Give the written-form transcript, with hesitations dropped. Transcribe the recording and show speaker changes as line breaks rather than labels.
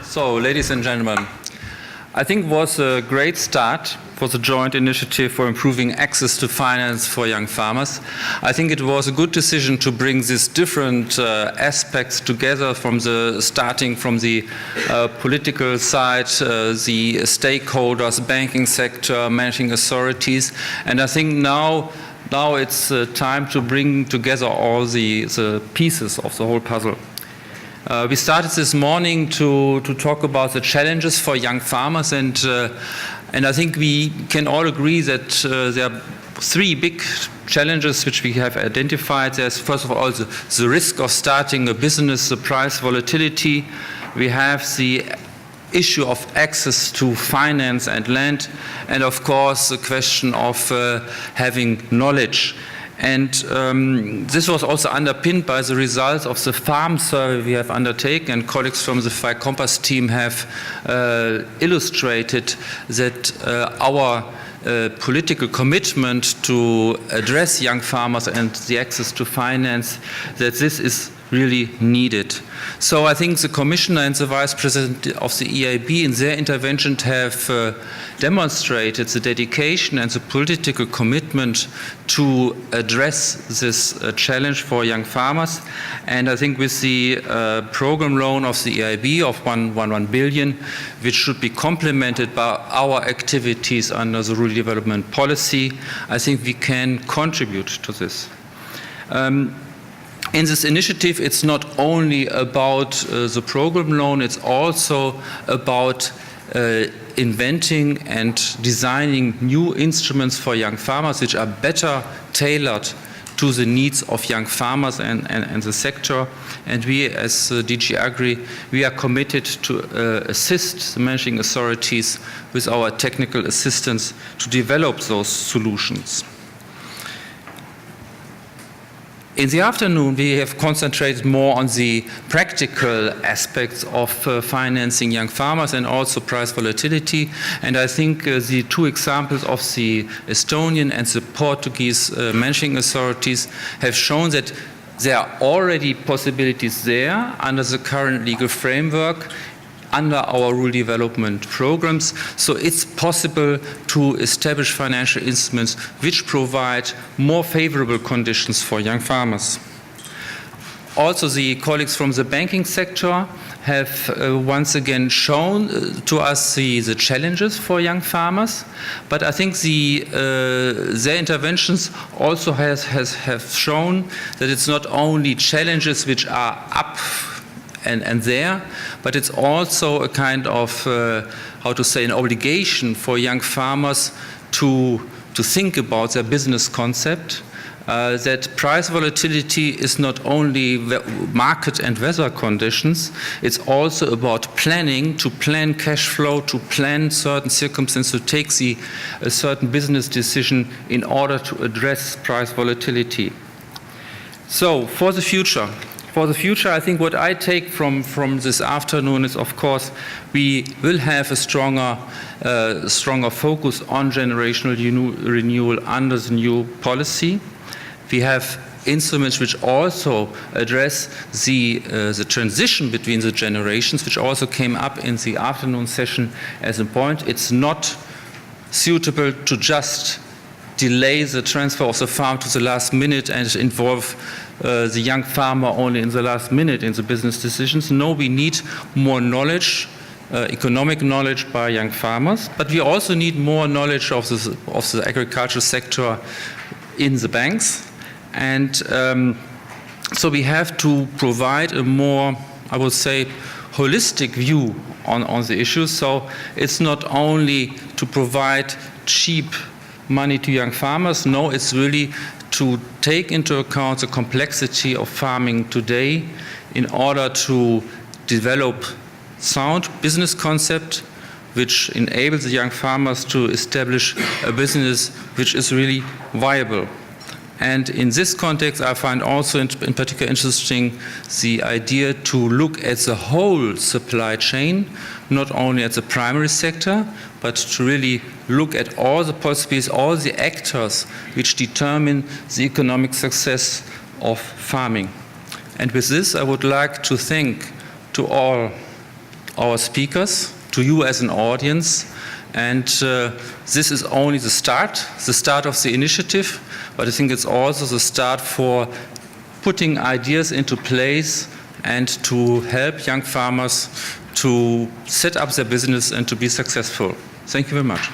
So, ladies and gentlemen, I think it was a great start for the joint initiative for improving access to finance for young farmers. I think it was a good decision to bring these different aspects together starting from the political side, the stakeholders, banking sector, managing authorities. And I think now it's time to bring together all the pieces of the whole puzzle. We started this morning to talk about the challenges for young farmers, and I think we can all agree that there are three big challenges which we have identified. There's first of all the risk of starting a business, the price volatility. We have the issue of access to finance and land, and of course the question of having knowledge. And this was also underpinned by the results of the farm survey we have undertaken, and colleagues from the FI Compass team have illustrated that our political commitment to address young farmers and the access to finance, that this is really needed. So I think the Commissioner and the Vice President of the EIB in their intervention have demonstrated the dedication and the political commitment to address this challenge for young farmers. And I think with the program loan of the EIB of 1 billion, which should be complemented by our activities under the rural development policy, I think we can contribute to this. In this initiative, it's not only about the program loan, it's also about inventing and designing new instruments for young farmers which are better tailored to the needs of young farmers and the sector. And we, as DG Agri, we are committed to assist the managing authorities with our technical assistance to develop those solutions. In the afternoon, we have concentrated more on the practical aspects of financing young farmers and also price volatility. And I think the two examples of the Estonian and the Portuguese managing authorities have shown that there are already possibilities there under the current legal framework, under our rural development programs. So it's possible to establish financial instruments which provide more favorable conditions for young farmers. Also, the colleagues from the banking sector have once again shown to us the challenges for young farmers, but I think their interventions also have shown that it's not only challenges which are up and there, but it's also a kind of, an obligation for young farmers to think about their business concept, that price volatility is not only market and weather conditions, it's also about planning, to plan cash flow, to plan certain circumstances, to take a certain business decision in order to address price volatility. So, for the future, I think what I take from this afternoon is, of course, we will have a stronger focus on generational renewal under the new policy. We have instruments which also address the transition between the generations, which also came up in the afternoon session as a point. It's not suitable to just delay the transfer of the farm to the last minute and involve the young farmer only in the last minute in the business decisions. No, we need more knowledge, economic knowledge by young farmers, but we also need more knowledge of the agricultural sector in the banks. And so we have to provide a more, I would say, holistic view on the issues. So it's not only to provide cheap money to young farmers. No, it's really to take into account the complexity of farming today in order to develop sound business concept which enables the young farmers to establish a business which is really viable. And in this context, I find also in particular interesting the idea to look at the whole supply chain, not only at the primary sector, but to really look at all the possibilities, all the actors which determine the economic success of farming. And with this, I would like to thank to all our speakers, to you as an audience. And this is only the start of the initiative, but I think it's also the start for putting ideas into place and to help young farmers to set up their business and to be successful. Thank you very much.